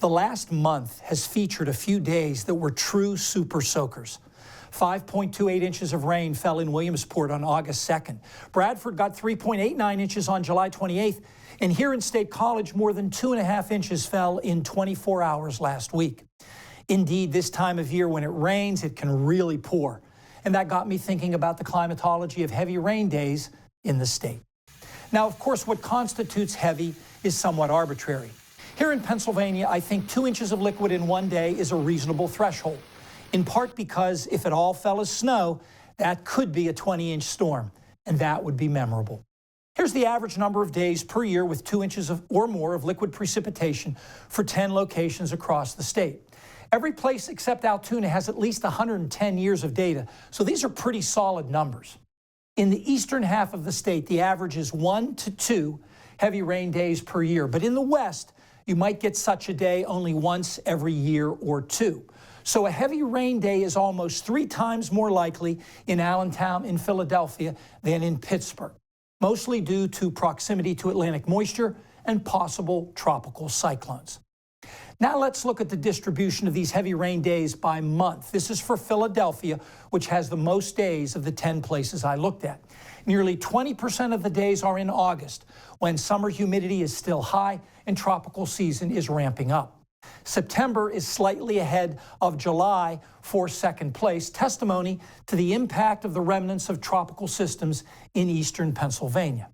The last month has featured a few days that were true super soakers. 5.28 inches of rain fell in Williamsport on August 2nd. Bradford got 3.89 inches on July 28th. And here in State College, more than 2.5 inches fell in 24 hours last week. Indeed, this time of year when it rains, it can really pour. And that got me thinking about the climatology of heavy rain days in the state. Now, of course, what constitutes heavy is somewhat arbitrary. Here in Pennsylvania, I think 2 inches of liquid in one day is a reasonable threshold, in part because if it all fell as snow, that could be a 20-inch storm, and that would be memorable. Here's the average number of days per year with 2 inches or more of liquid precipitation for 10 locations across the state. Every place except Altoona has at least 110 years of data, so these are pretty solid numbers. In the eastern half of the state, the average is 1 to 2 heavy rain days per year, but in the west, you might get such a day only once every year or two. So a heavy rain day is almost 3 times more likely in Allentown in Philadelphia than in Pittsburgh, mostly due to proximity to Atlantic moisture and possible tropical cyclones. Now let's look at the distribution of these heavy rain days by month. This is for Philadelphia, which has the most days of the 10 places I looked at. Nearly 20% of the days are in August, when summer humidity is still high and tropical season is ramping up. September is slightly ahead of July for second place, testimony to the impact of the remnants of tropical systems in eastern Pennsylvania.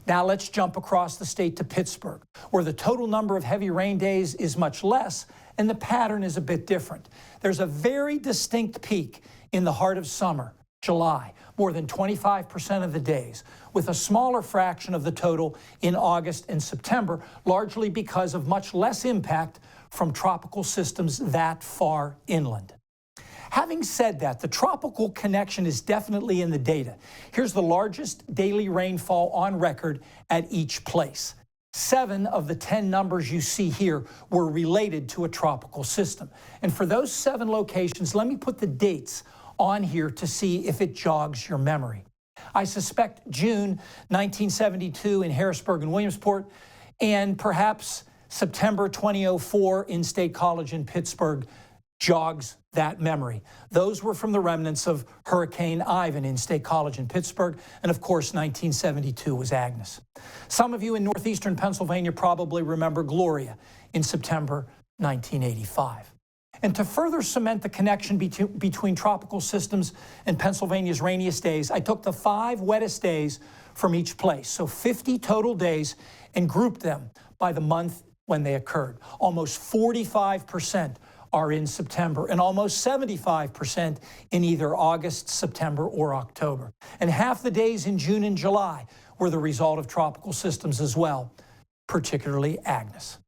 Now let's jump across the state to Pittsburgh, where the total number of heavy rain days is much less and the pattern is a bit different. There's a very distinct peak in the heart of summer, July, more than 25% of the days, with a smaller fraction of the total in August and September, largely because of much less impact from tropical systems that far inland. Having said that, the tropical connection is definitely in the data. Here's the largest daily rainfall on record at each place. 7 of the 10 numbers you see here were related to a tropical system. And for those 7 locations, let me put the dates on here to see if it jogs your memory. I suspect June 1972 in Harrisburg and Williamsport, and perhaps September 2004 in State College in Pittsburgh jogs that memory. Those were from the remnants of Hurricane Ivan in State College in Pittsburgh, and of course 1972 was Agnes. Some of you in northeastern Pennsylvania probably remember Gloria in September 1985. And to further cement the connection between tropical systems and Pennsylvania's rainiest days, I took the 5 wettest days from each place, so 50 total days, and grouped them by the month when they occurred. Almost 45% are in September, and almost 75% in either August, September, or October. And half the days in June and July were the result of tropical systems as well, particularly Agnes.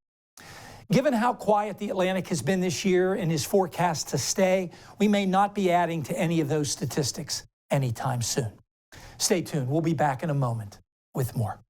Given how quiet the Atlantic has been this year and is forecast to stay, we may not be adding to any of those statistics anytime soon. Stay tuned. We'll be back in a moment with more.